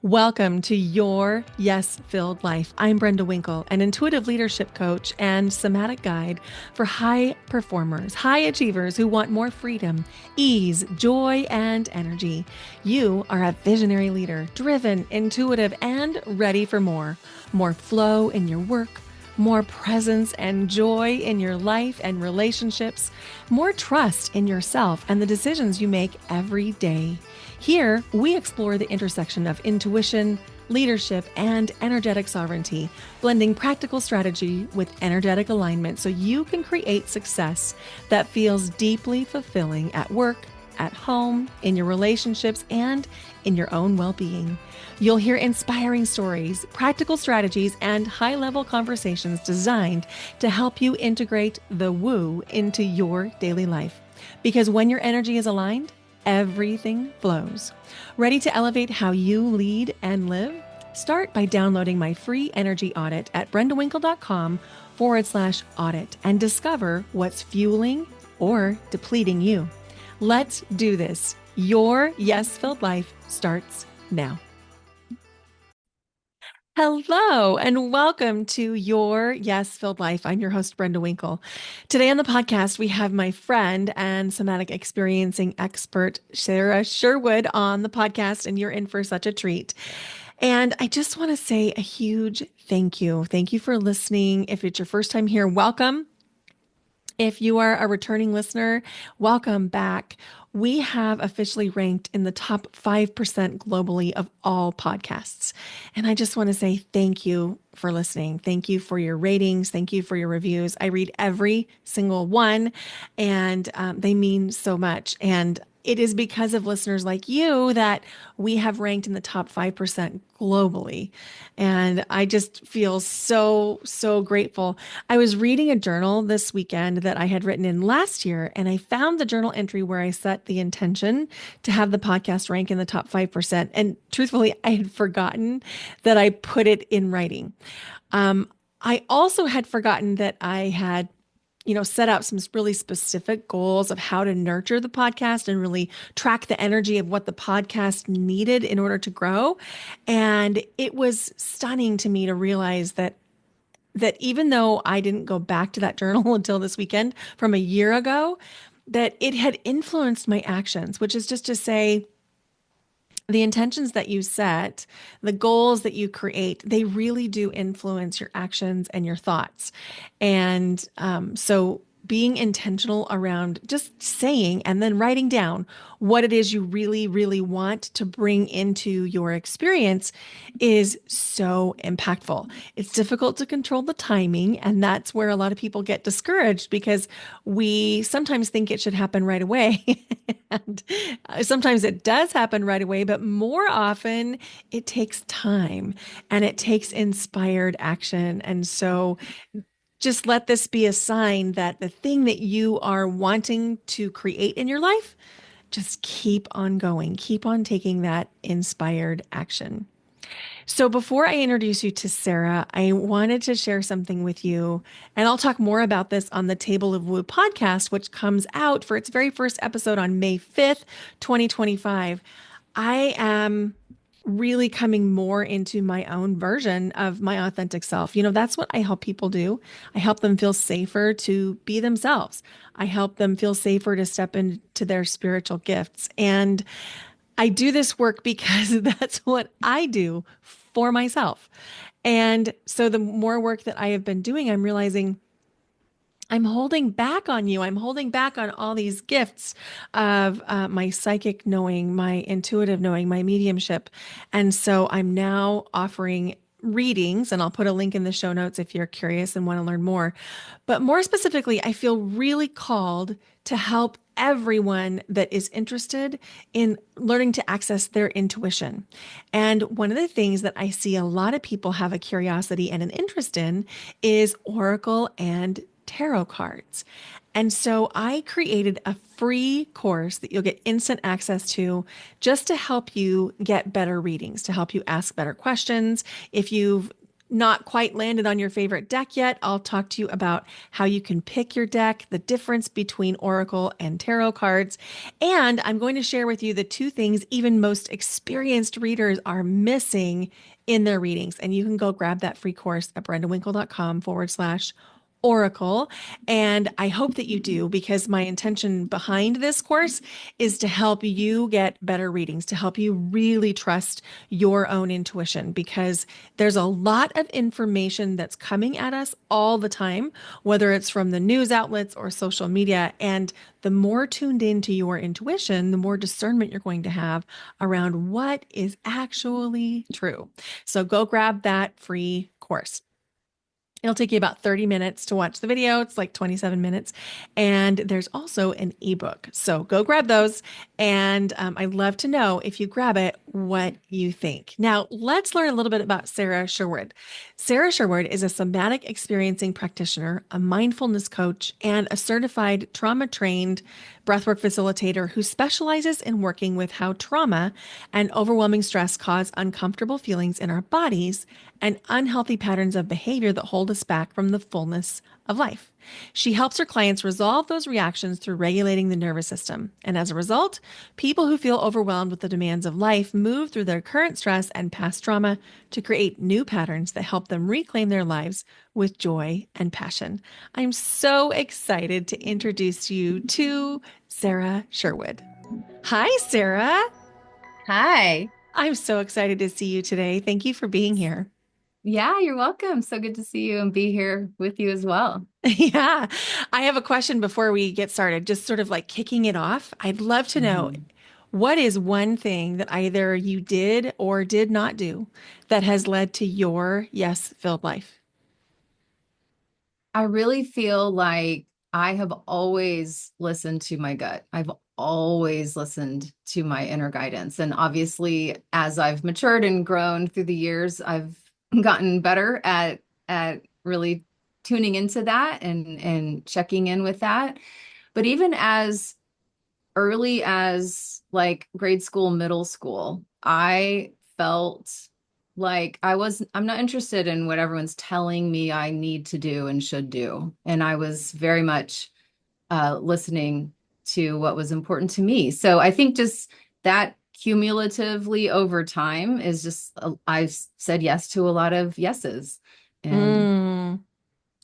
Welcome to Your Yes-Filled Life. I'm Brenda Winkle, an intuitive leadership coach and somatic guide for high performers, high achievers who want more freedom, ease, joy, and energy. You are a visionary leader, driven, intuitive, and ready for more. More flow in your work, more presence and joy in your life and relationships, more trust in yourself and the decisions you make every day. Here, we explore the intersection of intuition, leadership, and energetic sovereignty, blending practical strategy with energetic alignment so you can create success that feels deeply fulfilling at work, at home, in your relationships, and in your own well-being. You'll hear inspiring stories, practical strategies, and high-level conversations designed to help you integrate the woo into your daily life. Because when your energy is aligned, everything flows. Ready to elevate how you lead and live? Start by downloading my free energy audit at brendawinkle.com/audit and discover what's fueling or depleting you. Let's do this. Your yes-filled life starts now. Hello, and welcome to Your Yes-Filled Life. I'm your host, Brenda Winkle. Today on the podcast, we have my friend and somatic experiencing expert, Sarah Sherwood, on the podcast, and you're in for such a treat. And I just want to say a huge thank you. Thank you for listening. If it's your first time here, welcome. If you are a returning listener, welcome back. We have officially ranked in the top 5% globally of all podcasts. And I just want to say thank you for listening. Thank you for your ratings. Thank you for your reviews. I read every single one, and they mean so much. And it is because of listeners like you that we have ranked in the top 5% globally. And I just feel so, so grateful. I was reading a journal this weekend that I had written in last year, and I found the journal entry where I set the intention to have the podcast rank in the top 5%. And truthfully, I had forgotten that I put it in writing. I also had forgotten that I had set out some really specific goals of how to nurture the podcast and really track the energy of what the podcast needed in order to grow. And it was stunning to me to realize that even though I didn't go back to that journal until this weekend from a year ago, that it had influenced my actions, which is just to say, the intentions that you set, the goals that you create, they really do influence your actions and your thoughts. And so being intentional around just saying and then writing down what it is you really, really want to bring into your experience is so impactful. It's difficult to control the timing, and that's where a lot of people get discouraged because we sometimes think it should happen right away. And sometimes it does happen right away, but more often it takes time and it takes inspired action. And so just let this be a sign that the thing that you are wanting to create in your life, just keep on going, keep on taking that inspired action. So before I introduce you to Sarah, I wanted to share something with you, and I'll talk more about this on the Table of Woo podcast, which comes out for its very first episode on May 5th, 2025. I am really coming more into my own version of my authentic self. That's what I help people do. I help them feel safer to be themselves. I help them feel safer to step into their spiritual gifts. And I do this work because that's what I do for myself. And so the more work that I have been doing, I'm realizing I'm holding back on you. I'm holding back on all these gifts of my psychic knowing, my intuitive knowing, my mediumship. And so I'm now offering readings, and I'll put a link in the show notes if you're curious and want to learn more. But more specifically, I feel really called to help everyone that is interested in learning to access their intuition. And one of the things that I see a lot of people have a curiosity and an interest in is oracle and tarot cards. And so I created a free course that you'll get instant access to just to help you get better readings, to help you ask better questions. If you've not quite landed on your favorite deck yet, I'll talk to you about how you can pick your deck, the difference between Oracle and tarot cards, and I'm going to share with you the two things even most experienced readers are missing in their readings. And you can go grab that free course at brendawinkle.com/Oracle. And I hope that you do, because my intention behind this course is to help you get better readings, to help you really trust your own intuition, because there's a lot of information that's coming at us all the time, whether it's from the news outlets or social media. And the more tuned into your intuition, the more discernment you're going to have around what is actually true. So go grab that free course. It'll take you about 30 minutes to watch the video. It's like 27 minutes. And there's also an ebook. So go grab those. And I'd love to know, if you grab it, what you think. Now, let's learn a little bit about Sarah Sherwood. Sarah Sherwood is a somatic experiencing practitioner, a mindfulness coach, and a certified trauma trained breathwork facilitator who specializes in working with how trauma and overwhelming stress cause uncomfortable feelings in our bodies and unhealthy patterns of behavior that hold us back from the fullness of life. She helps her clients resolve those reactions through regulating the nervous system. And as a result, people who feel overwhelmed with the demands of life move through their current stress and past trauma to create new patterns that help them reclaim their lives with joy and passion. I'm so excited to introduce you to Sarah Sherwood. Hi, Sarah. Hi. I'm so excited to see you today. Thank you for being here. Yeah, you're welcome. So good to see you and be here with you as well. Yeah. I have a question before we get started, just sort of like kicking it off. I'd love to know, Mhm. what is one thing that either you did or did not do that has led to your yes-filled life? I really feel like I have always listened to my gut. I've always listened to my inner guidance. And obviously, as I've matured and grown through the years, I've gotten better at really tuning into that and checking in with that. But even as early as like grade school, middle school, I felt like I'm not interested in what everyone's telling me I need to do and should do. And I was very much listening to what was important to me. So I think just that cumulatively over time is just, I've said yes to a lot of yeses. And Mm,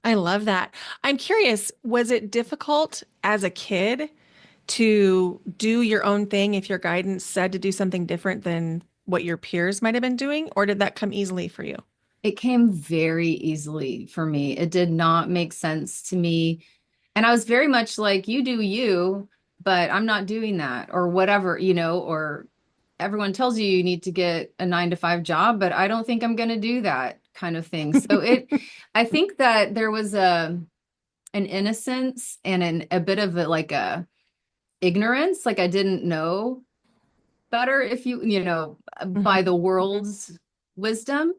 I love that. I'm curious, was it difficult as a kid to do your own thing if your guidance said to do something different than what your peers might have been doing, or did that come easily for you? it came very easily for me. It did not make sense to me. And I was very much like, you do you, but I'm not doing that or whatever, or everyone tells you you need to get a 9 to 5 job, but I don't think I'm going to do that kind of thing. I think that there was an innocence and a bit of a ignorance. Like I didn't know better if by Mhm. the world's wisdom.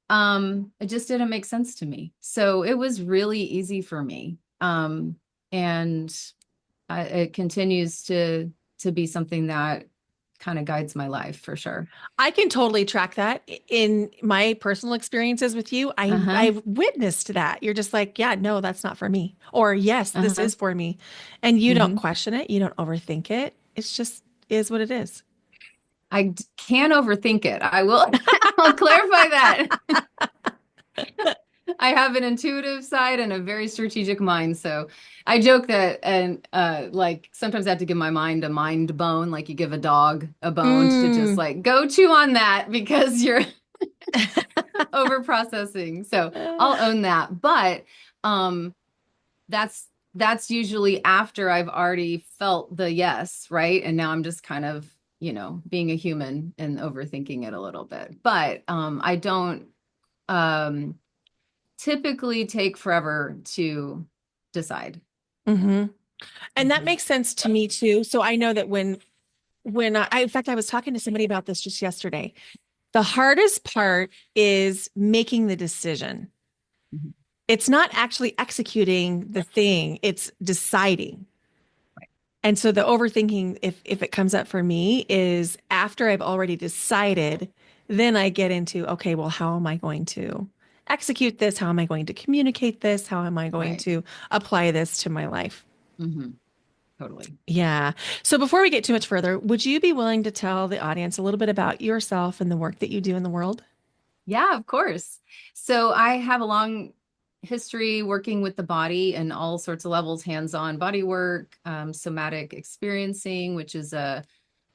It just didn't make sense to me. So it was really easy for me. And it continues to be something that kind of guides my life for sure. I can totally track that in my personal experiences with you. Uh-huh. I've witnessed that. You're just like, yeah, no, that's not for me. Or yes, this Uh-huh. is for me. And you don't Hmm. question it. You don't overthink it. It's just is what it is. Can overthink it. I will I'll clarify that. I have an intuitive side and a very strategic mind. So I joke that and like sometimes I have to give my mind a mind bone, like you give a dog a bone to just Mm. like go chew on that because you're over processing. So I'll own that. But um that's usually after I've already felt the yes, right? And now I'm just kind of, being a human and overthinking it a little bit. But I don't um typically take forever to decide. Hmm. And that Mhm. makes sense to me too. So I know that in fact, I was talking to somebody about this just yesterday. The hardest part is making the decision. Mhm. It's not actually executing the thing, it's deciding. And so the overthinking, if it comes up for me, is after I've already decided, then I get into, okay, well, how am I going to execute this? How am I going to communicate this? How am I going Right. to apply this to my life? Hmm. Totally. Yeah. So before we get too much further, would you be willing to tell the audience a little bit about yourself and the work that you do in the world? Yeah, of course. So I have a long history working with the body and all sorts of levels, hands-on body work, somatic experiencing, which is a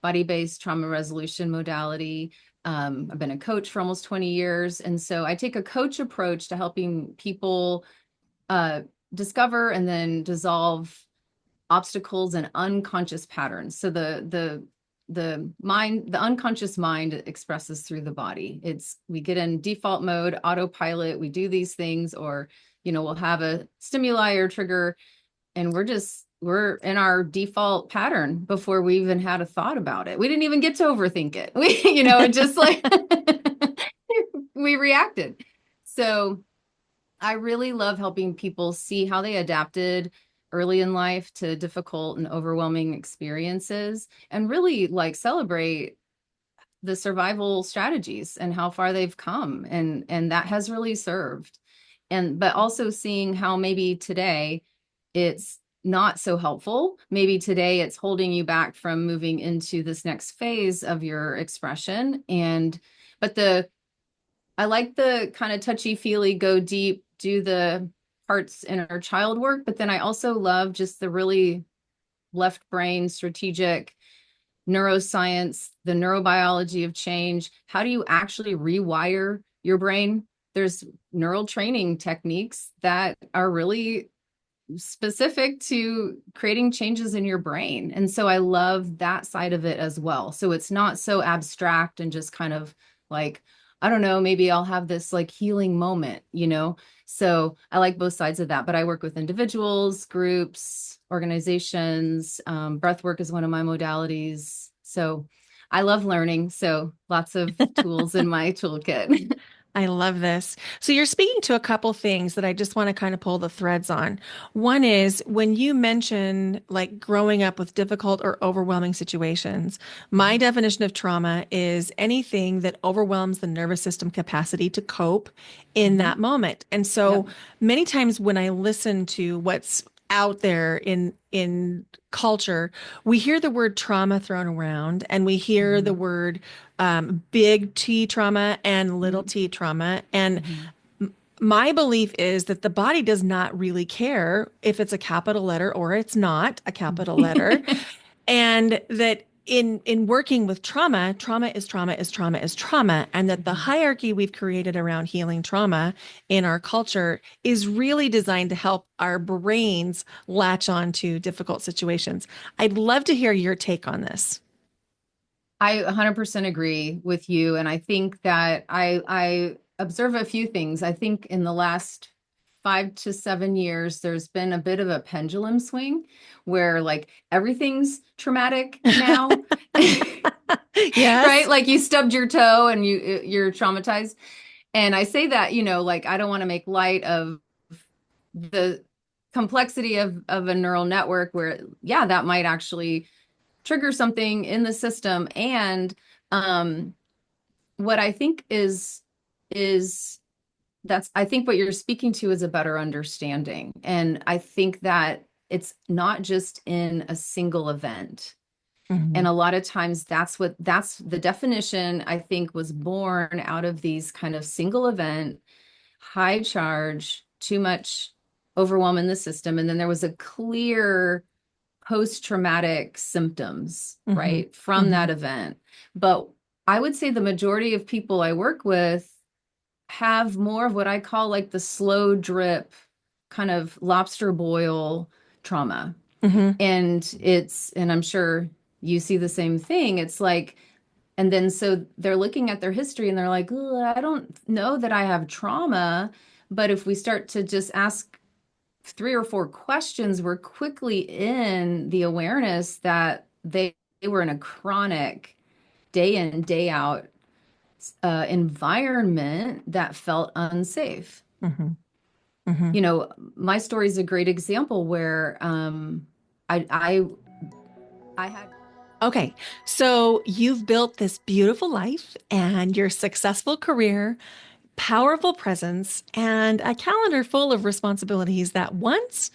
body-based trauma resolution modality. I've been a coach for almost 20 years. And so I take a coach approach to helping people uh, discover and then dissolve obstacles and unconscious patterns. So the unconscious mind expresses through the body. It's we get in default mode, autopilot, we do these things, or we'll have a stimuli or trigger, and we're in our default pattern before we even had a thought about it. We didn't even get to overthink it. It just like we reacted. So I really love helping people see how they adapted early in life to difficult and overwhelming experiences and really like celebrate the survival strategies and how far they've come, and that has really served. And but also seeing how maybe today it's not so helpful. Maybe today it's holding you back from moving into this next phase of your expression. And but the I like the kind of touchy-feely, go deep, do the heart's inner child work, but then I also love just the really left brain strategic neuroscience, the neurobiology of change. How do you actually rewire your brain? There's neural training techniques that are really specific to creating changes in your brain. And so I love that side of it as well. So it's not so abstract and just kind of like, I don't know, maybe I'll have this like healing moment. So I like both sides of that. But I work with individuals, groups, organizations. Breath work is one of my modalities. So I love learning. So lots of tools in my toolkit. I love this. So you're speaking to a couple things that I just want to kind of pull the threads on. One is when you mention like growing up with difficult or overwhelming situations, my definition of trauma is anything that overwhelms the nervous system capacity to cope in Mhm. that moment. And so Yep. many times when I listen to what's out there in culture, we hear the word trauma thrown around and we hear the Mhm. word big T trauma and little Yep. t trauma. And Mhm. my belief is that the body does not really care if it's a capital letter or it's not a capital letter. And that in working with trauma, trauma is trauma is trauma is trauma, and that the Mhm. hierarchy we've created around healing trauma in our culture is really designed to help our brains latch on to difficult situations. I'd love to hear your take on this. I 100% agree with you. And I think that I observe a few things. I think in the last 5 to 7 years, there's been a bit of a pendulum swing where like everything's traumatic now, right? Yes. Like you stubbed your toe and you're traumatized. And I say that, like I don't want to make light of the complexity of a neural network where, yeah, that might actually trigger something in the system. And um, what I think is that's I think what you're speaking to is a better understanding. And I think that it's not just in a single event. And Mhm. a lot of times that's the definition I think was born out of these kind of single event, high charge, too much overwhelm in the system. And then there was a clear post-traumatic symptoms, Mhm. right, from that Mhm. event. But I would say the majority of people I work with have more of what I call like the slow drip kind of lobster boil trauma. Mhm. And I'm sure you see the same thing. It's like, and then so they're looking at their history and they're like, I don't know that I have trauma. But if we start to just ask 3 or 4 questions, we're quickly in the awareness that they were in a chronic day in, day out environment that felt unsafe. Mhm. Mhm. My story is a great example where I, I, I had. Okay, so you've built this beautiful life and your successful career powerful presence, and a calendar full of responsibilities that once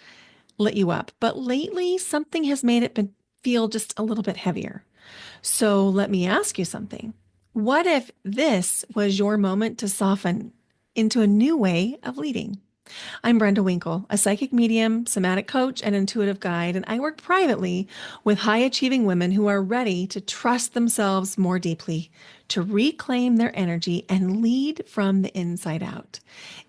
lit you up, but lately something has made it feel just a little bit heavier. So let me ask you something. What if this was your moment to soften into a new way of leading? I'm Brenda Winkle, a psychic medium, somatic coach, and intuitive guide, and I work privately with high achieving women who are ready to trust themselves more deeply, to reclaim their energy, and lead from the inside out.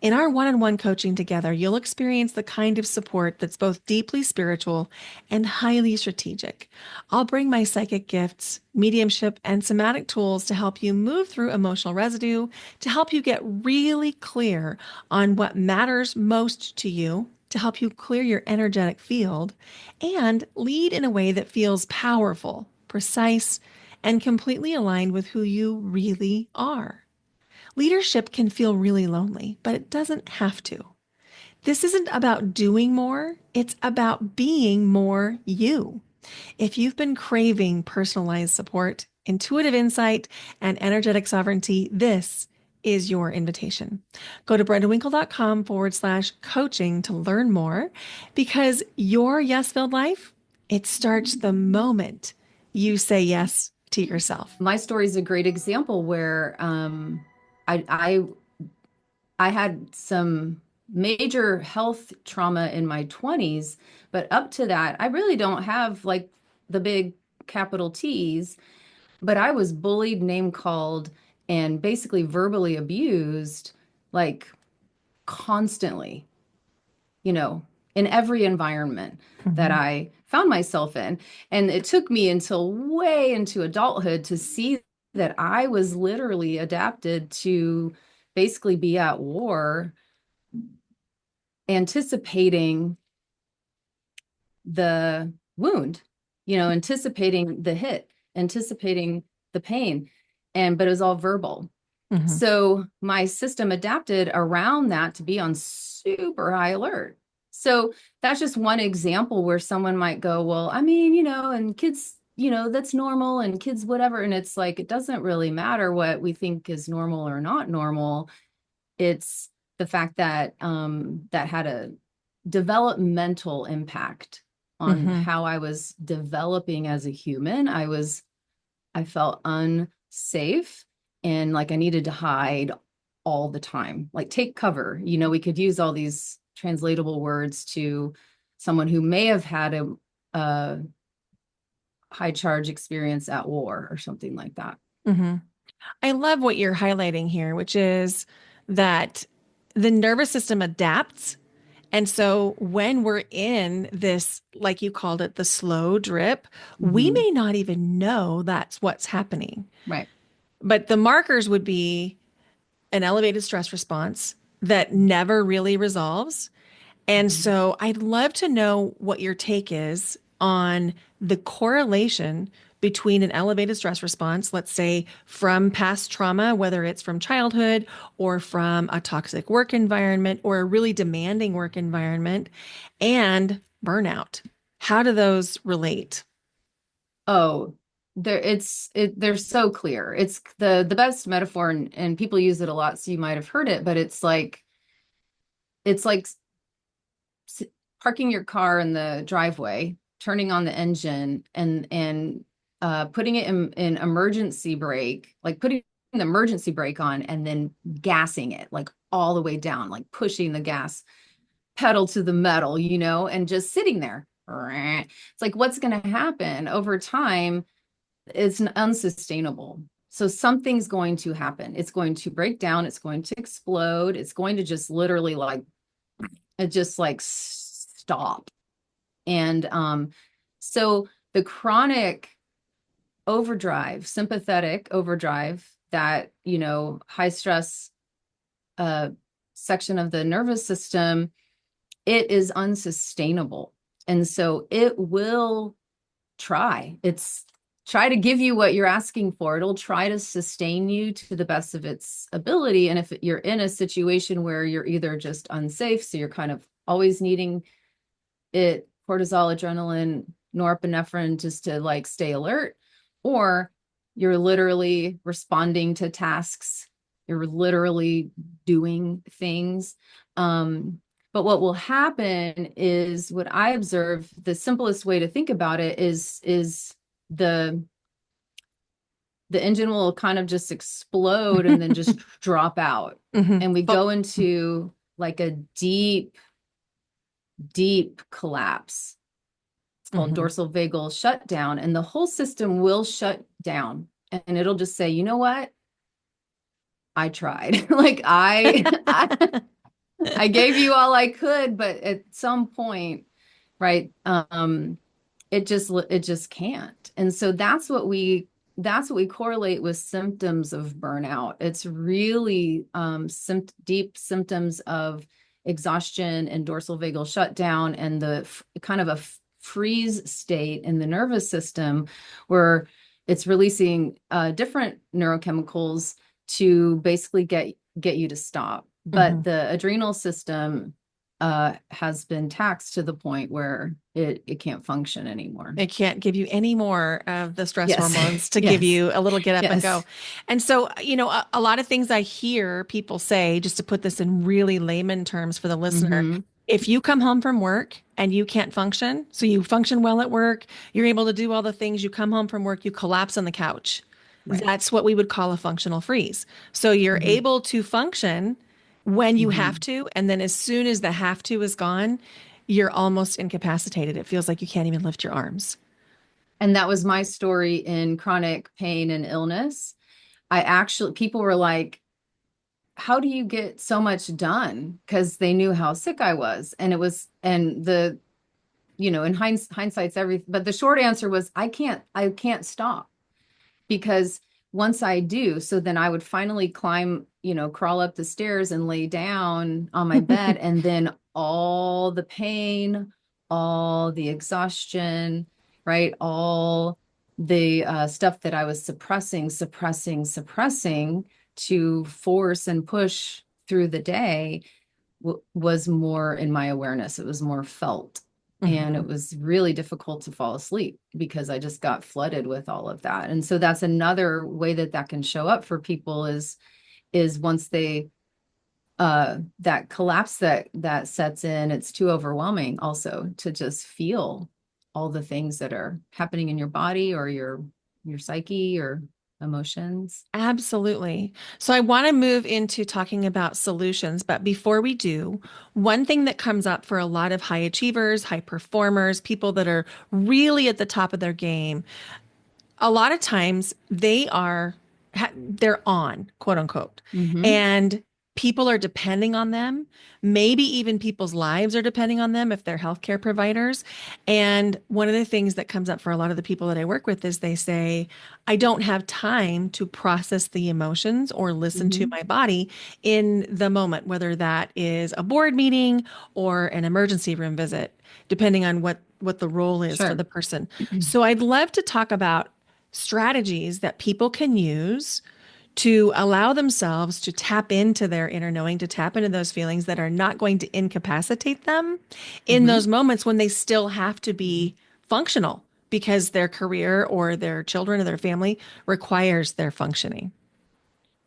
In our one on one coaching together, you'll experience the kind of support that's both deeply spiritual and highly strategic. I'll bring my psychic gifts, mediumship, and somatic tools to help you move through emotional residue, to help you get really clear on what matters most to you, to help you clear your energetic field, and lead in a way that feels powerful, precise, and completely aligned with who you really are. Leadership can feel really lonely, but it doesn't have to. This isn't about doing more, it's about being more you. If you've been craving personalized support, intuitive insight, and energetic sovereignty, this is your invitation. Go to brendawinkle.com/coaching to learn more because your yes filled life, it starts the moment you say yes to yourself. My story is a great example where I, I I had some major health trauma in my 20s, but up to that, I really don't have like the big capital T's, but I was bullied, name called, and basically verbally abused like constantly, you know, in every environment that Mhm. I found myself in. And it took me until way into adulthood to see that I was literally adapted to basically be at war, anticipating the wound, anticipating the hit, anticipating the pain. But it was all verbal. Mhm. So my system adapted around that to be on super high alert. So that's just one example where someone might go, well, I mean, and kids, that's normal and kids, whatever. And it's like, it doesn't really matter what we think is normal or not normal. It's the fact that that had a developmental impact on Mhm. how I was developing as a human. I felt unsafe and like I needed to hide all the time, like take cover. We could use all these translatable words to someone who may have had a high charge experience at war or something like that. Mhm. I love what you're highlighting here, which is that the nervous system adapts. And so when we're in this, like you called it, the slow drip, we Mm-hmm. may not even know that's what's happening. Right. But the markers would be an elevated stress response that never really resolves. And Mm-hmm. so I'd love to know what your take is on the correlation between an elevated stress response, let's say from past trauma, whether it's from childhood or from a toxic work environment or a really demanding work environment, and burnout. How do those relate? Oh, they're so clear. It's the best metaphor, and people use it a lot, so you might have heard it, but it's like s- parking your car in the driveway, turning on the engine and putting it in emergency brake, like putting the emergency brake on and then gassing it like all the way down, like pushing the gas pedal to the metal, and just sitting there. It's like what's going to happen over time? It's unsustainable. So something's going to happen. It's going to break down. It's going to explode. It's going to just literally like it just like stop. And so the chronic overdrive, sympathetic overdrive, that high stress uh, section of the nervous system, it is unsustainable, and so it will try to give you what you're asking for. It'll try to sustain you to the best of its ability. And if you're in a situation where you're either just unsafe, so you're kind of always needing cortisol, adrenaline, norepinephrine just to like stay alert, or you're literally responding to tasks You're literally doing things. But what will happen is what I observe, the simplest way to think about it is the the engine will kind of just explode and then just drop out. Hmm. And we go into like a deep, deep collapse. It's called Hmm. dorsal vagal shutdown. And the whole system will shut down. And it'll just say, you know what? I tried. Like I gave you all I could, but at some point, right? It just can't. And so that's what we correlate with symptoms of burnout. It's really deep symptoms of exhaustion and dorsal vagal shutdown and the kind of a freeze state in the nervous system where it's releasing different neurochemicals to basically get you to stop. Hmm. But the adrenal system has been taxed to the point where it can't function anymore. It can't give you any more of the stress Yes. hormones to give Yes. you a little get up and Yes. go. And so, a lot of things I hear people say, just to put this in really layman terms for the listener, Mm-hmm. if you come home from work and you can't function, so you function well at work, you're able to do all the things, you come home from work, you collapse on the couch. Right. That's what we would call a functional freeze. So you're Mm-hmm. able to function when you have Mm-hmm. to, and then as soon as the have to is gone, you're almost incapacitated. It feels like you can't even lift your arms. And that was my story in chronic pain and illness. People were like, how do you get so much done? Because they knew how sick I was. In hindsight's everything. But the short answer was, I can't stop. Because once I do, so then I would finally crawl up the stairs and lay down on my bed. And then all the pain, all the exhaustion, right? All the stuff that I was suppressing to force and push through the day was more in my awareness. It was more felt. And it Mhm. was really difficult to fall asleep because I just got flooded with all of that. And so that's another way that can show up for people is once they that collapse that sets in, it's too overwhelming also to just feel all the things that are happening in your body or your psyche or emotions. Absolutely. So I want to move into talking about solutions, but before we do, one thing that comes up for a lot of high achievers, high performers, people that are really at the top of their game, a lot of times they're on, quote unquote, Mm-hmm. and people are depending on them. Maybe even people's lives are depending on them if they're healthcare providers. And one of the things that comes up for a lot of the people that I work with is they say, I don't have time to process the emotions or listen to Mm-hmm. my body in the moment, whether that is a board meeting or an emergency room visit, depending on what the role is for Sure. the person. So I'd love to talk about strategies that people can use to allow themselves to tap into their inner knowing, to tap into those feelings that are not going to incapacitate them in Mm-hmm. those moments when they still have to be functional because their career or their children or their family requires their functioning.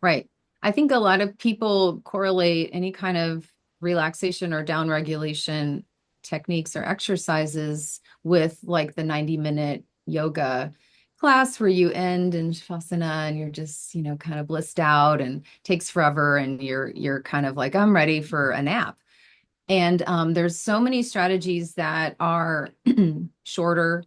Right. I think a lot of people correlate any kind of relaxation or down regulation techniques or exercises with like the 90-minute yoga class where you end in Shavasana and you're just, kind of blissed out and takes forever and you're kind of like, I'm ready for a nap. And there's so many strategies that are shorter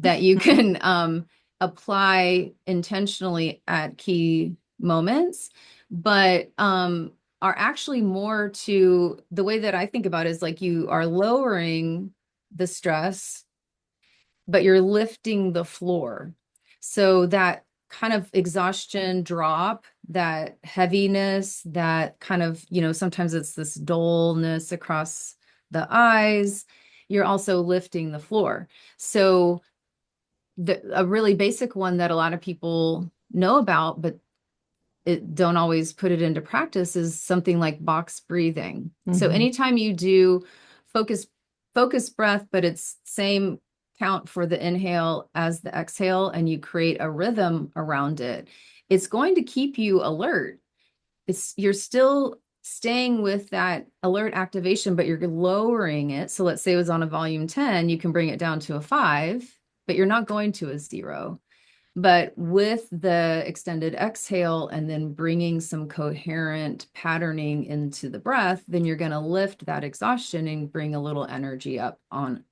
that you can apply intentionally at key moments, but are actually more to the way that I think about it is like you are lowering the stress, but you're lifting the floor. So that kind of exhaustion drop, that heaviness, that kind of, sometimes it's this dullness across the eyes, you're also lifting the floor. So a really basic one that a lot of people know about, but it don't always put it into practice is something like box breathing. So Mhm. anytime you do focus focus breath, but it's same count for the inhale as the exhale, and you create a rhythm around it, it's going to keep you alert you're still staying with that alert activation, but you're lowering it. So let's say it was on a volume 10, you can bring it down to a 5, but you're not going to a 0. But with the extended exhale and then bringing some coherent patterning into the breath, then you're going to lift that exhaustion and bring a little energy up on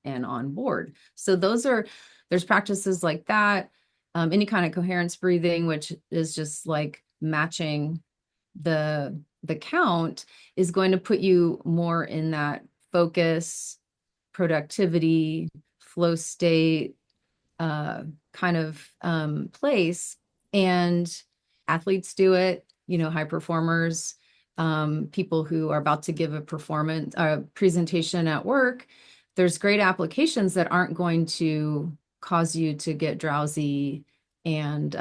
board. So there's practices like that. Any kind of coherence breathing, which is just like matching the count, is going to put you more in that focus, productivity, flow state, kind of place. And athletes do it, high performers, people who are about to give a presentation at work. There's great applications that aren't going to cause you to get drowsy and,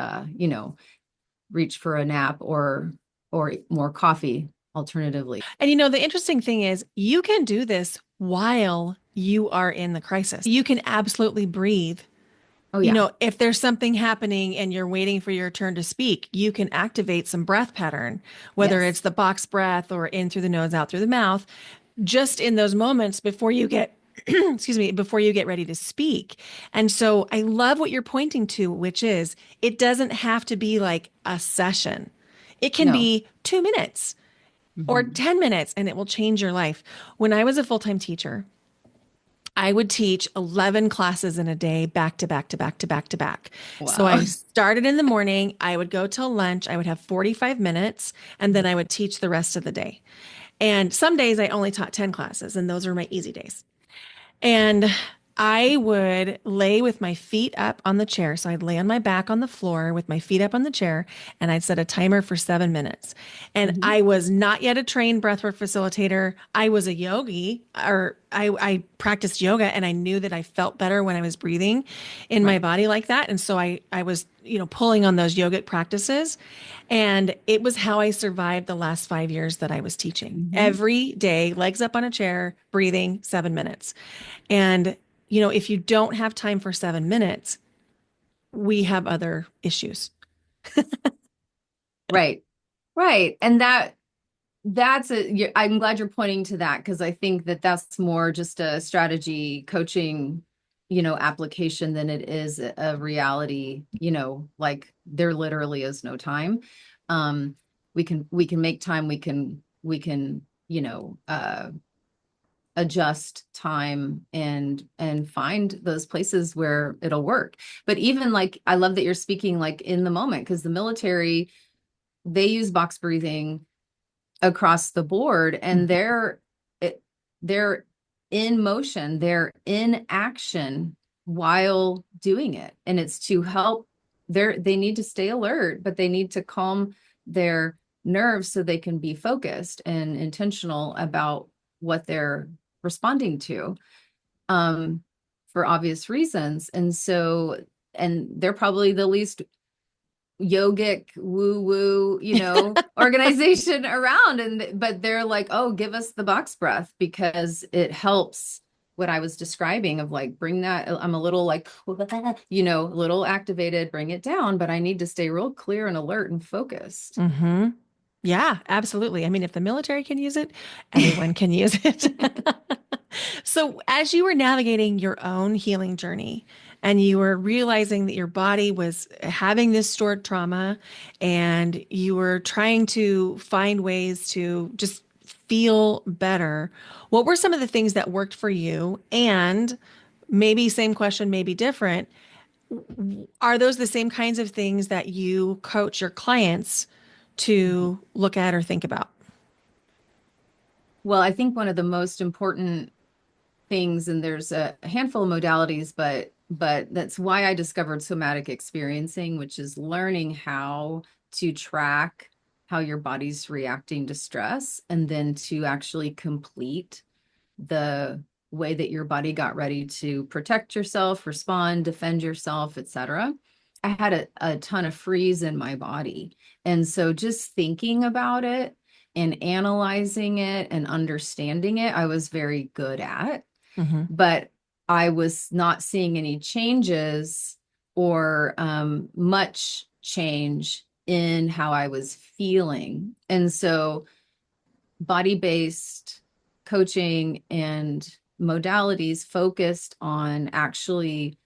reach for a nap or more coffee alternatively. And the interesting thing is you can do this while you are in the crisis. You can absolutely breathe. Oh yeah. If there's something happening and you're waiting for your turn to speak, you can activate some breath pattern, whether Yes. it's the box breath or in through the nose, out through the mouth, just in those moments before you get, excuse me, before you get ready to speak. And so I love what you're pointing to, which is it doesn't have to be like a session. It can No. be 2 minutes or Mhm. 10 minutes and it will change your life. When I was a full-time teacher, I would teach 11 classes in a day, back to back to back to back to back. So Wow. I started in the morning, I would go till lunch, I would have 45 minutes, and then I would teach the rest of the day. And some days I only taught 10 classes, and those were my easy days. And I would lay with my feet up on the chair. So I'd lay on my back on the floor with my feet up on the chair, and I'd set a timer for 7 minutes. And Mhm. I was not yet a trained breathwork facilitator. I was a yogi, or I practiced yoga, and I knew that I felt better when I was breathing in my Right. body like that. And so I was, pulling on those yogic practices. And it was how I survived the last 5 years that I was teaching. Mhm. Every day, legs up on a chair, breathing 7 minutes. And, if you don't have time for 7 minutes, we have other issues. Right. Right. And I'm glad you're pointing to that, because I think that that's more just a strategy coaching, application than it is a reality, like there literally is no time. Um, we can make time, we can, adjust time and find those places where it'll work. But even like, I love that you're speaking like in the moment, because the military, they use box breathing across the board, and they're in motion, they're in action while doing it, and it's to help they need to stay alert, but they need to calm their nerves so they can be focused and intentional about what they're responding to, um for obvious reasons. And they're probably the least yogic woo woo, organization around. But they're like, oh, give us the box breath, because it helps what I was describing of like, bring that, I'm a little like, a little activated, bring it down, but I need to stay real clear and alert and focused. Mm-hmm. Yeah, absolutely. I mean, if the military can use it, anyone can use it. So, as you were navigating your own healing journey and you were realizing that your body was having this stored trauma and you were trying to find ways to just feel better, what were some of the things that worked for you? And maybe same question, maybe different. Are those the same kinds of things that you coach your clients to look at or think about? Well, I think one of the most important things, and there's a handful of modalities, but that's why I discovered somatic experiencing, which is learning how to track how your body's reacting to stress, and then to actually complete the way that your body got ready to protect yourself, respond, defend yourself, etc. I had a ton of freeze in my body. And so just thinking about it and analyzing it and understanding it, I was very good at. Mm-hmm. But I was not seeing any changes or much change in how I was feeling. And so body-based coaching and modalities focused on actually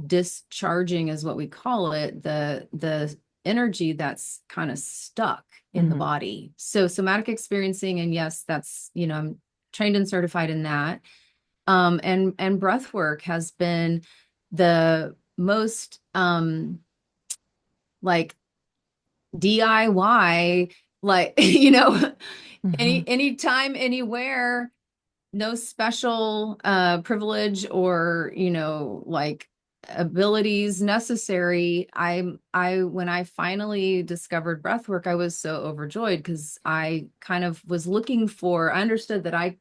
discharging, is what we call it, the energy that's kind of stuck in the Hmm. body. So somatic experiencing, and yes, that's, I'm trained and certified in that. And breath work has been the most like DIY, like, Hmm. anytime, anywhere, no special privilege or, like abilities necessary. I when I finally discovered breath work, I was so overjoyed because I kind of was looking for, I understood that I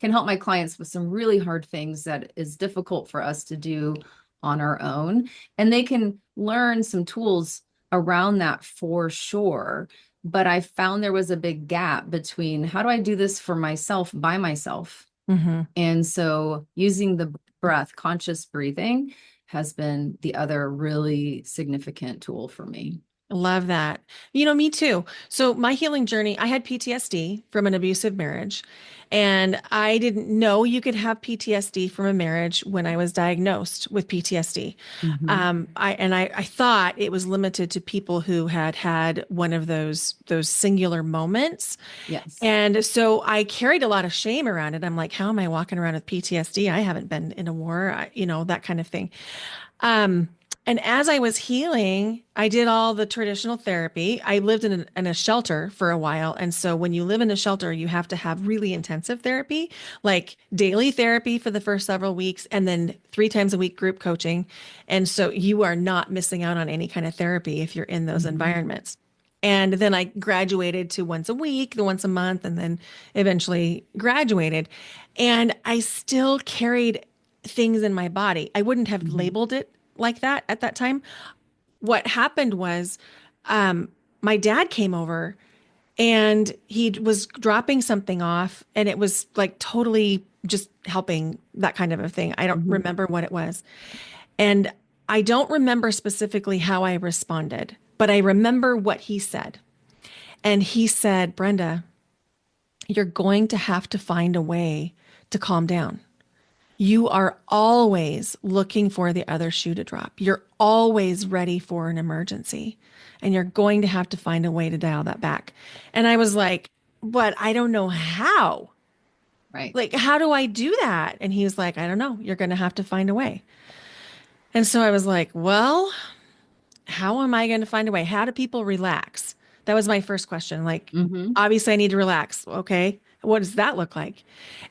can help my clients with some really hard things that is difficult for us to do on our own. And they can learn some tools around that for sure. But I found there was a big gap between how do I do this for myself by myself? Hmm. And so using the breath, conscious breathing, has been the other really significant tool for me. Love that. Me too. So my healing journey, I had PTSD from an abusive marriage, and I didn't know you could have PTSD from a marriage when I was diagnosed with PTSD. Mhm. I thought it was limited to people who had had one of those singular moments. Yes. And so I carried a lot of shame around it. I'm like, how am I walking around with PTSD? I haven't been in a war, that kind of thing. Um, and as I was healing, I did all the traditional therapy. I lived in a shelter for a while. And so when you live in a shelter, you have to have really intensive therapy, like daily therapy for the first several weeks, and then 3 times a week group coaching. And so you are not missing out on any kind of therapy if you're in those Mhm. environments. And then I graduated to once a week, the once a month, and then eventually graduated. And I still carried things in my body. I wouldn't have Mhm. labeled it like that at that time. What happened was, um, my dad came over and he was dropping something off, and it was like totally just helping, that kind of a thing. I don't Mhm. remember what it was. And I don't remember specifically how I responded, but I remember what he said. And he said, Brenda, you're going to have to find a way to calm down. You are always looking for the other shoe to drop. You're always ready for an emergency, and you're going to have to find a way to dial that back. And I was like, but I don't know how. Right. Like, how do I do that? And he was like, I don't know. You're going to have to find a way. And so I was like, well, how am I going to find a way? How do people relax? That was my first question. Like, Mhm. obviously, I need to relax. Okay. What does that look like?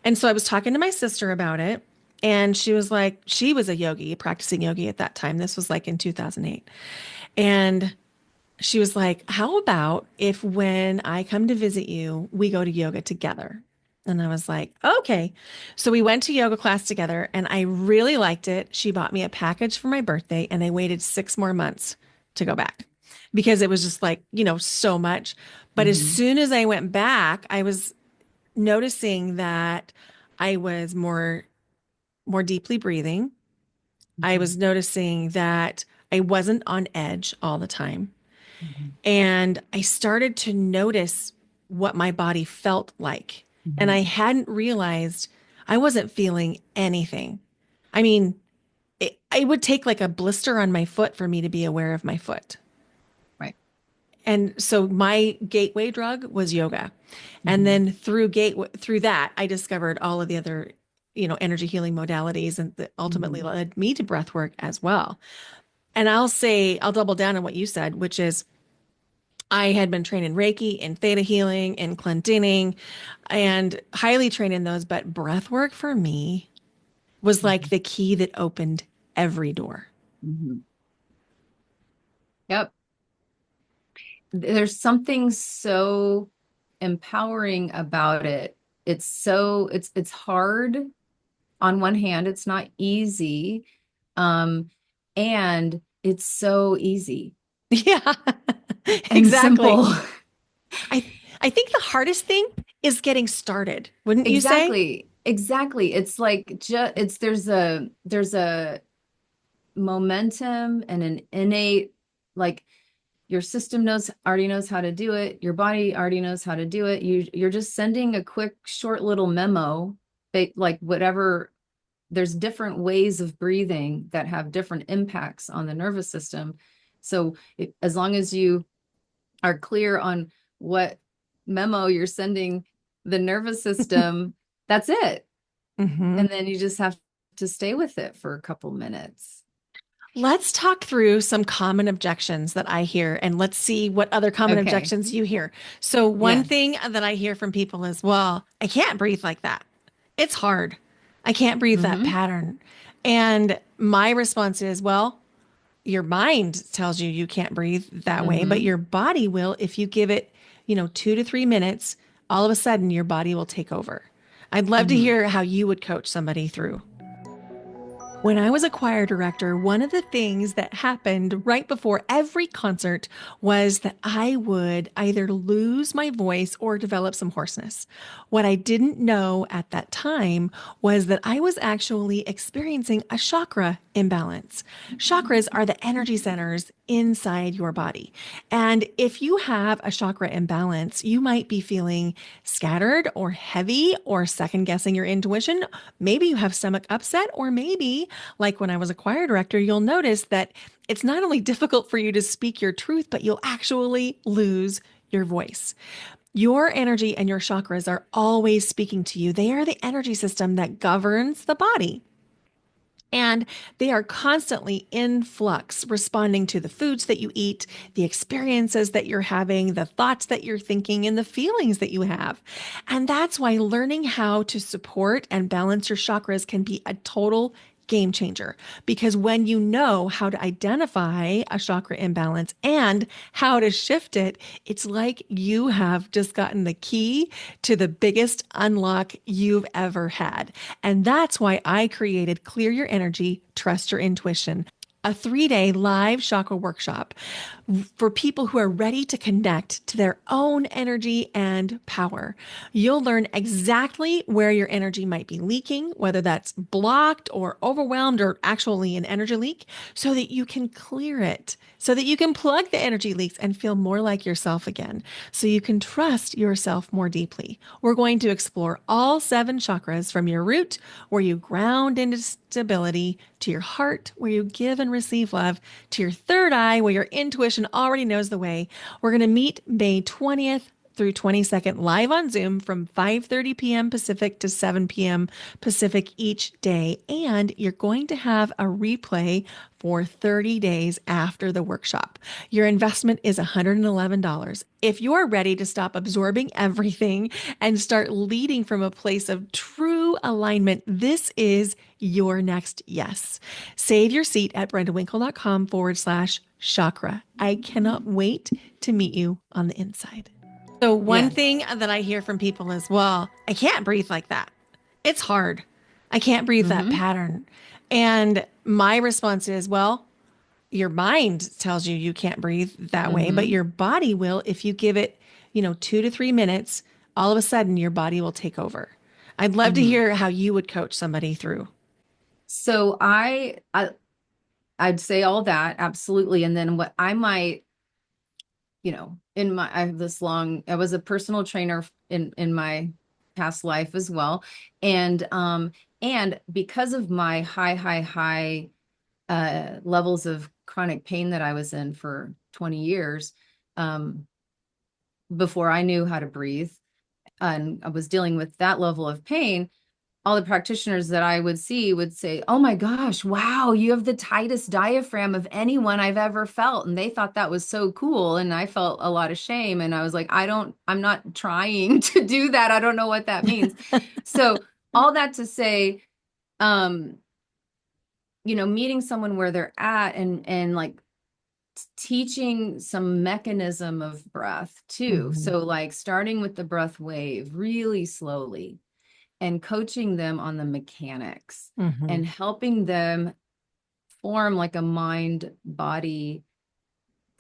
And so I was talking to my sister about it. And she was like, she was a yogi, practicing yogi at that time. This was like in 2008. And she was like, how about if when I come to visit you, we go to yoga together? And I was like, okay. So we went to yoga class together and I really liked it. She bought me a package for my birthday and I waited 6 more months to go back because it was just like, so much. But as Mhm. soon as I went back, I was noticing that I was more deeply breathing. I Mhm. was noticing that I wasn't on edge all the time. Mhm. And I started to notice what my body felt like. And Mhm. I hadn't realized I wasn't feeling anything. I mean, it would take like a blister on my foot for me to be aware of my foot. Right. And so my gateway drug was yoga. And Mhm. then through that, I discovered all of the other, energy healing modalities and that ultimately Mhm. led me to breath work as well. And I'll double down on what you said, which is I had been trained in Reiki and theta healing and clendening and highly trained in those, but breath work for me was like Mhm. the key that opened every door. Mhm. Yep. There's something so empowering about it. It's hard on one hand, it's not easy. Um, and it's so easy Yeah, and exactly. simple. I I think the hardest thing is getting started, wouldn't you say? Exactly. Exactly. It's like just it's there's a momentum and an innate, like, your system already knows how to do it. Your body already knows how to do it. You're just sending a quick, short little memo, like whatever. There's different ways of breathing that have different impacts on the nervous system. So as long as you are clear on what memo you're sending the nervous system, that's it. Hmm. And then you just have to stay with it for a couple minutes. Let's talk through some common objections that I hear and let's see what other common Okay. objections you hear. So, one Yeah. thing that I hear from people is, well, I can't breathe like that. It's hard. I can't breathe that Mm-hmm. pattern. And my response is, well, your mind tells you you can't breathe that way, but Mm-hmm. your body will if you give it, 2 to 3 minutes, all of a sudden your body will take over. I'd love to Mm-hmm. hear how you would coach somebody through. When I was a choir director, one of the things that happened right before every concert was that I would either lose my voice or develop some hoarseness. What I didn't know at that time was that I was actually experiencing a chakra imbalance. Chakras are the energy centers inside your body. And if you have a chakra imbalance, you might be feeling scattered or heavy or second guessing your intuition. Maybe you have stomach upset, or maybe like when I was a choir director, you'll notice that it's not only difficult for you to speak your truth, but you'll actually lose your voice. Your energy and your chakras are always speaking to you. They are the energy system that governs the body. And they are constantly in flux, responding to the foods that you eat, the experiences that you're having, the thoughts that you're thinking, and the feelings that you have. And that's why learning how to support and balance your chakras can be a total game changer. Because when you know how to identify a chakra imbalance and how to shift it, it's like you have just gotten the key to the biggest unlock you've ever had. And that's why I created Clear Your Energy, Trust Your Intuition, a 3-day live chakra workshop for people who are ready to connect to their own energy and power. You'll learn exactly where your energy might be leaking, whether that's blocked or overwhelmed or actually an energy leak, so that you can clear it, so that you can plug the energy leaks and feel more like yourself again, so you can trust yourself more deeply. We're going to explore all 7 chakras from your root, where you ground into stability, to your heart, where you give and receive love, to your third eye, where your intuition already knows the way. We're going to meet May 20th through 22nd live on Zoom from 5:30 p.m. Pacific to 7 p.m. Pacific each day. And you're going to have a replay for 30 days after the workshop. Your investment is $111. If you're ready to stop absorbing everything and start leading from a place of true alignment, this is your next yes. Save your seat at brendawinkle.com/chakra. I cannot wait to meet you on the inside. So, one Yes. thing that I hear from people is, well, I can't breathe like that. It's hard. I can't breathe that Mm-hmm. pattern. And my response is, well, your mind tells you you can't breathe that way, but Mm-hmm. your body will if you give it, 2 to 3 minutes, all of a sudden your body will take over. I'd love to Mm-hmm. hear how you would coach somebody through. So I'd say all that, absolutely. And then what I might, I have this I was a personal trainer in my past life as well. And because of my high levels of chronic pain that I was in for 20 years, um, before I knew how to breathe, and I was dealing with that level of pain, all the practitioners that I would see would say, "Oh my gosh, wow, you have the tightest diaphragm of anyone I've ever felt." And they thought that was so cool. And I felt a lot of shame. And I was like, I'm not trying to do that. I don't know what that means. So all that to say, um, meeting someone where they're at and like teaching some mechanism of breath too. Hmm. So like starting with the breath wave really slowly and coaching them on the mechanics Hmm. and helping them form like a mind body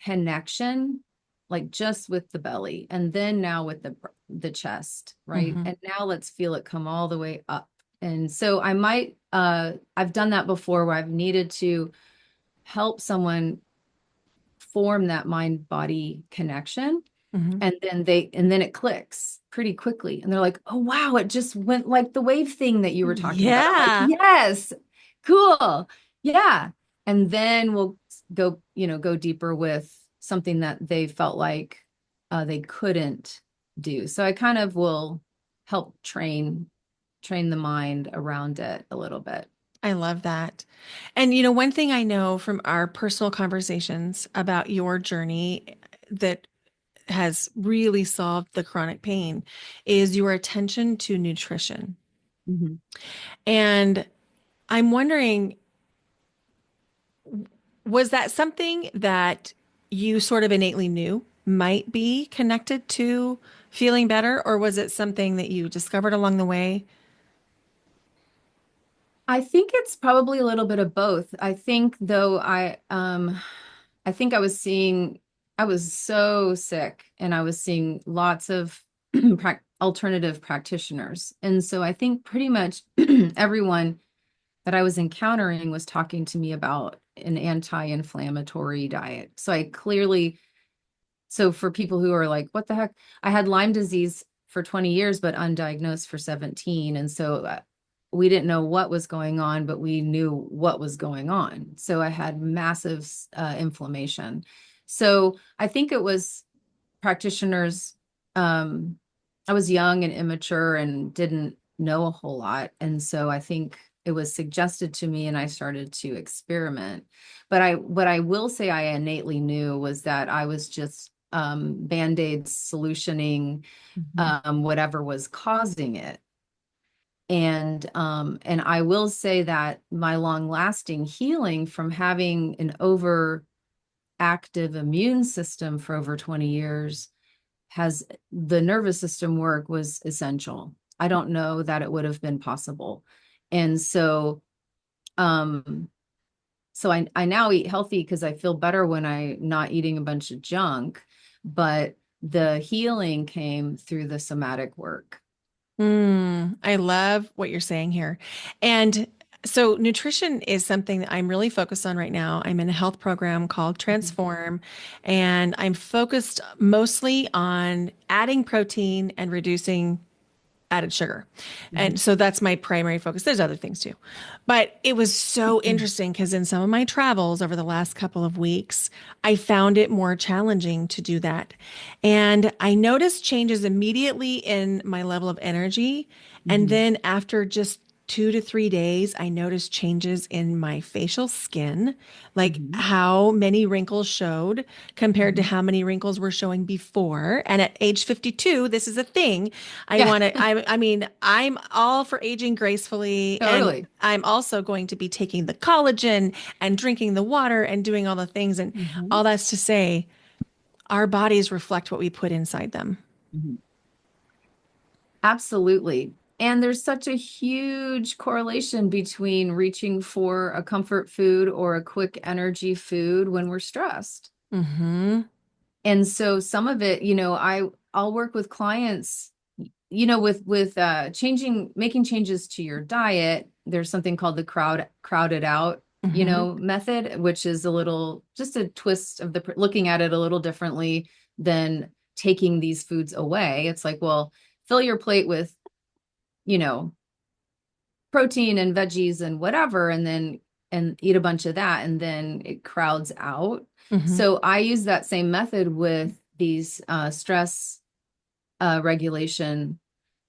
connection, like just with the belly and then now with the chest, right? Hmm. And now let's feel it come all the way up. And so I might I've done that before where I've needed to help someone form that mind body connection. Hmm. And then it clicks pretty quickly. And they're like, oh, wow, it just went like the wave thing that you were talking about. I'm like, Yeah. yes, cool. Yeah. And then we'll go deeper with something that they felt like they couldn't do. So I kind of will help train the mind around it a little bit. I love that. And one thing I know from our personal conversations about your journey that has really solved the chronic pain is your attention to nutrition. Mhm. And I'm wondering, was that something that you sort of innately knew might be connected to feeling better, or was it something that you discovered along the way? I think it's probably a little bit of both. I think though I think I was so sick and I was seeing lots of alternative practitioners. And so I think pretty much everyone that I was encountering was talking to me about an anti-inflammatory diet. So for people who are like, what the heck? I had Lyme disease for 20 years, but undiagnosed for 17. And so we didn't know what was going on, but we knew what was going on. So I had massive inflammation. So I think it was practitioners. Um, I was young and immature and didn't know a whole lot. And so I think it was suggested to me and I started to experiment. What I will say I innately knew was that I was just band-aid solutioning Mhm. whatever was causing it. And I will say that my long-lasting healing from having an overactive immune system for over 20 years has the nervous system work was essential. I don't know that it would have been possible. And um, so I now eat healthy because I feel better when I'm not eating a bunch of junk, but the healing came through the somatic work. I love what you're saying here. And so, nutrition is something that I'm really focused on right now. I'm in a health program called Mhm. Transform, and I'm focused mostly on adding protein and reducing added sugar. And Mhm. so that's my primary focus. There's other things too. But it was so Mhm. interesting because in some of my travels over the last couple of weeks, I found it more challenging to do that. And I noticed changes immediately in my level of energy. And Mhm. then after just 2 to 3 days, I noticed changes in my facial skin, like Mhm. how many wrinkles showed compared to Mhm. how many wrinkles were showing before. And at age 52, this is a thing. I Yeah, want to, I mean, I'm all for aging gracefully. And totally. I'm also going to be taking the collagen and drinking the water and doing all the things. And Mhm. all that's to say, our bodies reflect what we put inside them. Mhm. Absolutely. And there's such a huge correlation between reaching for a comfort food or a quick energy food when we're stressed. Hmm. And so some of it, I'll work with clients, with changing, making changes to your diet. There's something called the crowded out, Hmm. method, which is a little, just a twist of looking at it a little differently than taking these foods away. It's like, well, fill your plate with, you know, protein and veggies and whatever, and eat a bunch of that, and then it crowds out. Hmm. So I use that same method with these stress regulation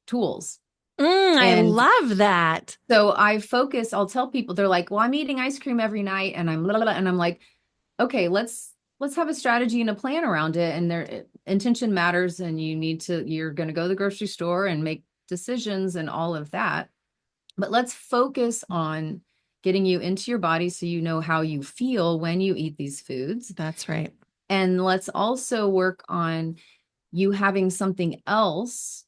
tools. I And love that. so I'll tell people, they're like, well, I'm eating ice cream every night and I'm blah, blah, blah. And I'm like, okay, let's have a strategy and a plan around it. And their intention matters. And you're going to go to the grocery store and make decisions and all of that. But let's focus on getting you into your body so you know how you feel when you eat these foods. That's right. And let's also work on you having something else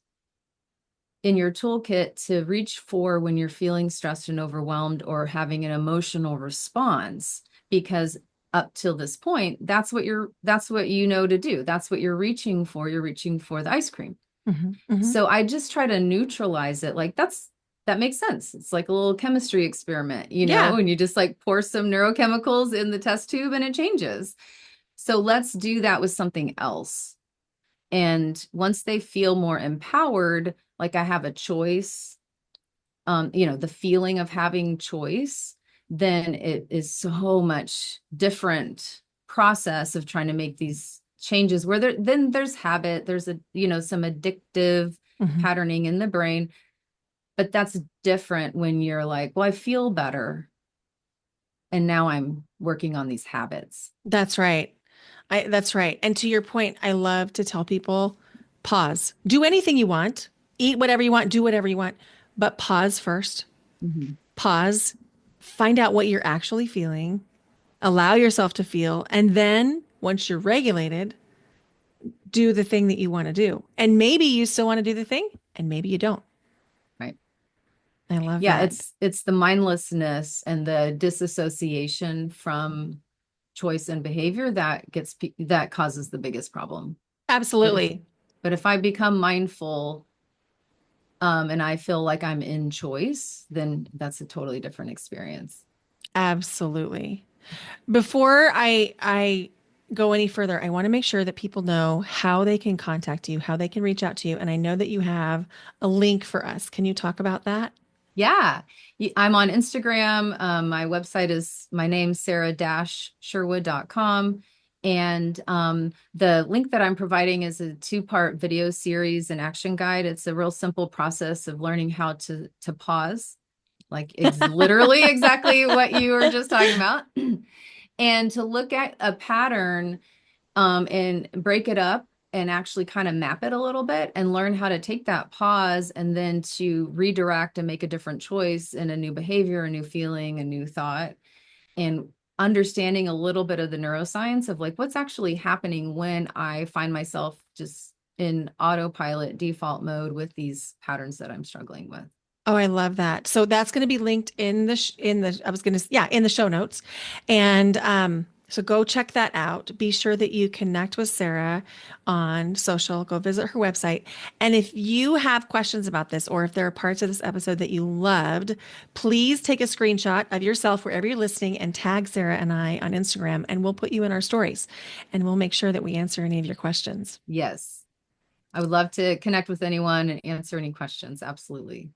in your toolkit to reach for when you're feeling stressed and overwhelmed or having an emotional response. Because up till this point, that's what you know to do. That's what you're reaching for. You're reaching for the ice cream. Hmm. Hmm. So I just try to neutralize it. Like that makes sense. It's like a little chemistry experiment, Yeah. and you just like pour some neurochemicals in the test tube and it changes. So let's do that with something else. And once they feel more empowered, like I have a choice, the feeling of having choice, then it is so much different process of trying to make these changes where then there's habit, there's some addictive Mhm. patterning in the brain, but that's different when you're like, well, I feel better and now I'm working on these habits. That's right. That's right. And to your point, I love to tell people pause. Do anything you want, eat whatever you want, do whatever you want, but pause first. Mhm. Pause, find out what you're actually feeling, allow yourself to feel, and then once you're regulated, do the thing that you want to do. And maybe you still want to do the thing, and maybe you don't. Right. I love Yeah, that. it's the mindlessness and the disassociation from choice and behavior that causes the biggest problem. But if Absolutely. but if I become mindful, and I feel like I'm in choice, then that's a totally different experience. Absolutely. Before I go any further, I want to make sure that people know how they can contact you, how they can reach out to you. And I know that you have a link for us. Can you talk about that? Yeah. I'm on Instagram. My website is my name, sarah-sherwood.com. And the link that I'm providing is a two-part video series and action guide. It's a real simple process of learning how to pause, like literally exactly what you were just talking about, and to look at a pattern, and break it up and actually kind of map it a little bit and learn how to take that pause and then to redirect and make a different choice in a new behavior, a new feeling, a new thought, and understanding a little bit of the neuroscience of like what's actually happening when I find myself just in autopilot default mode with these patterns that I'm struggling with. Oh, I love that. So that's going to be linked in the I was going to yeah, in the show notes. And so go check that out. Be sure that you connect with Sarah on social. Go visit her website. And if you have questions about this or if there are parts of this episode that you loved, please take a screenshot of yourself wherever you're listening and tag Sarah and I on Instagram and we'll put you in our stories and we'll make sure that we answer any of your questions. Yes, I would love to connect with anyone and answer any questions. Absolutely.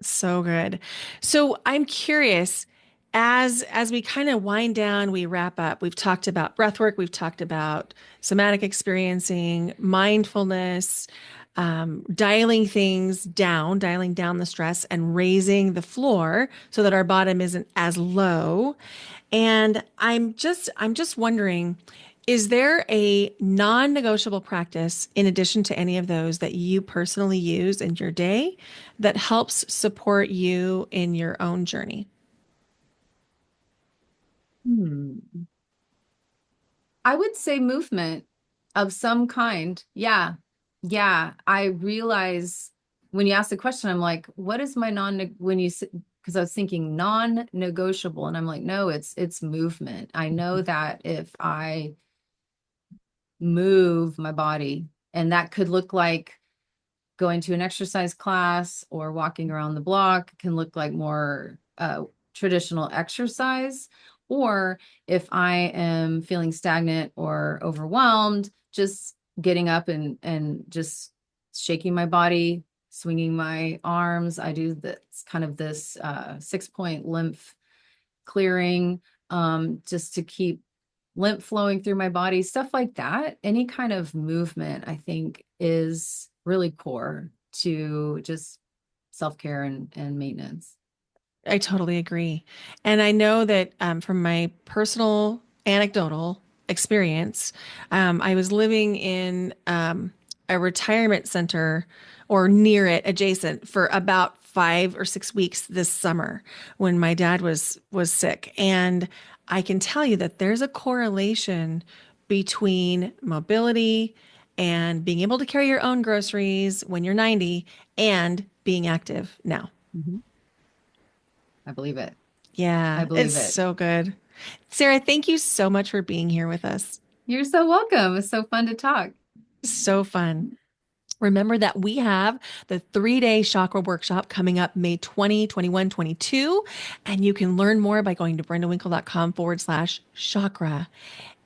So good. So I'm curious, as we kind of wind down, we wrap up. We've talked about breath work, we've talked about somatic experiencing, mindfulness, dialing down the stress and raising the floor so that our bottom isn't as low. And I'm just wondering, is there a non-negotiable practice in addition to any of those that you personally use in your day that helps support you in your own journey? Hmm. I would say movement of some kind. Yeah. Yeah. I realize when you ask the question, I'm like, what is my when you, because I was thinking non-negotiable and I'm like, no, it's movement. I know that if I move my body, and that could look like going to an exercise class or walking around the block, can look like more traditional exercise. Or if I am feeling stagnant or overwhelmed, just getting up and just shaking my body, swinging my arms. I do this kind of this 6 point lymph clearing, just to keep lymph flowing through my body, stuff like that. Any kind of movement, I think, is really core to just self-care and maintenance. I totally agree. And I know that from my personal anecdotal experience, I was living in a retirement center or near it, adjacent, for about 5 or 6 weeks this summer when my dad was sick. And I can tell you that there's a correlation between mobility and being able to carry your own groceries when you're 90 and being active now. Mhm. I believe it. I Yeah, it's believe it. so good. Sarah, thank you so much for being here with us. You're so welcome. It's so fun to talk. So fun. Remember that we have the 3-day chakra workshop coming up May 20, 21, 22, and you can learn more by going to brendawinkle.com/chakra.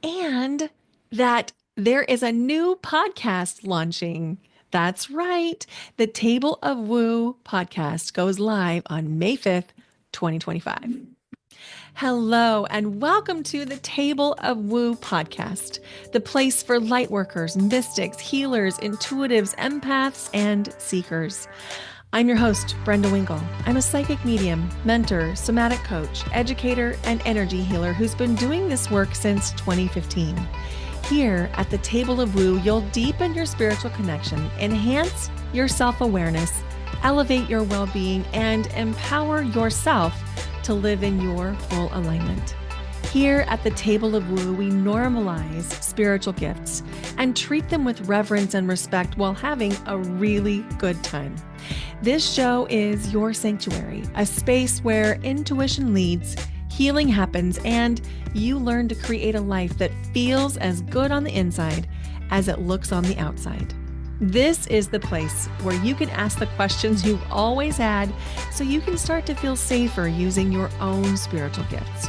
And that there is a new podcast launching. That's right. The Table of Woo podcast goes live on May 5th, 2025. Hello, and welcome to the Table of Woo podcast, the place for lightworkers, mystics, healers, intuitives, empaths, and seekers. I'm your host, Brenda Winkle. I'm a psychic medium, mentor, somatic coach, educator, and energy healer who's been doing this work since 2015. Here at the Table of Woo, you'll deepen your spiritual connection, enhance your self-awareness, elevate your well-being, and empower yourself to live in your full alignment. Here at the Table of Woo, we normalize spiritual gifts and treat them with reverence and respect while having a really good time. This show is your sanctuary, a space where intuition leads, healing happens, and you learn to create a life that feels as good on the inside as it looks on the outside. This is the place where you can ask the questions you've always had so you can start to feel safer using your own spiritual gifts.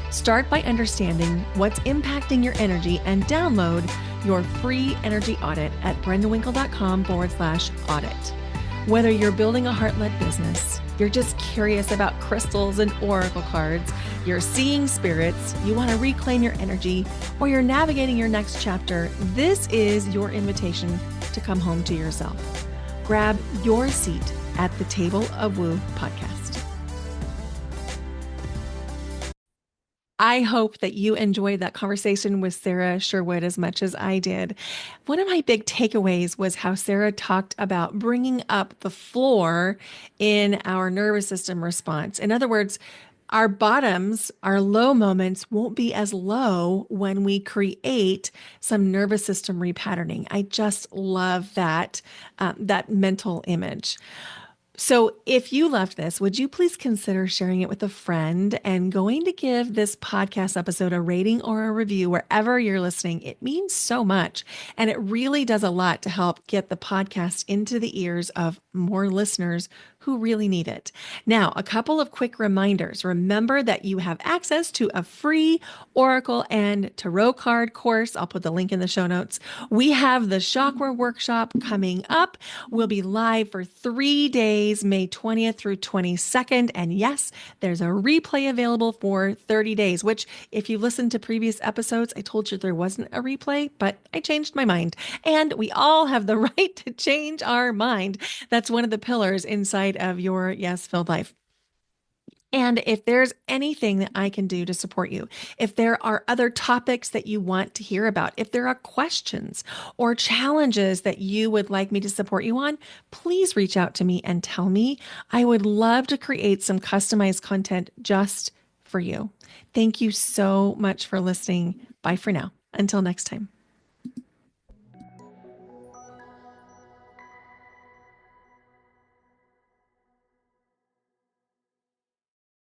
Start by understanding what's impacting your energy and download your free energy audit at brendawinkle.com/audit. Whether you're building a heart-led business, you're just curious about crystals and oracle cards, you're seeing spirits, you want to reclaim your energy, or you're navigating your next chapter, this is your invitation to come home to yourself. Grab your seat at the Table of Woo podcast. I hope that you enjoyed that conversation with Sarah Sherwood as much as I did. One of my big takeaways was how Sarah talked about bringing up the floor in our nervous system response. In other words, our bottoms, our low moments won't be as low when we create some nervous system repatterning. I just love that mental image. So if you loved this, would you please consider sharing it with a friend and going to give this podcast episode a rating or a review wherever you're listening? It means so much. And it really does a lot to help get the podcast into the ears of more listeners who really need it. Now, a couple of quick reminders. Remember that you have access to a free Oracle and Tarot card course. I'll put the link in the show notes. We have the Chakra Workshop coming up. We'll be live for 3 days, May 20th through 22nd. And yes, there's a replay available for 30 days, which if you listened to previous episodes, I told you there wasn't a replay, but I changed my mind. And we all have the right to change our mind. That's one of the pillars inside of your yes-filled life. And if there's anything that I can do to support you, if there are other topics that you want to hear about, if there are questions or challenges that you would like me to support you on, please reach out to me and tell me. I would love to create some customized content just for you. Thank you so much for listening. Bye for now. Until next time.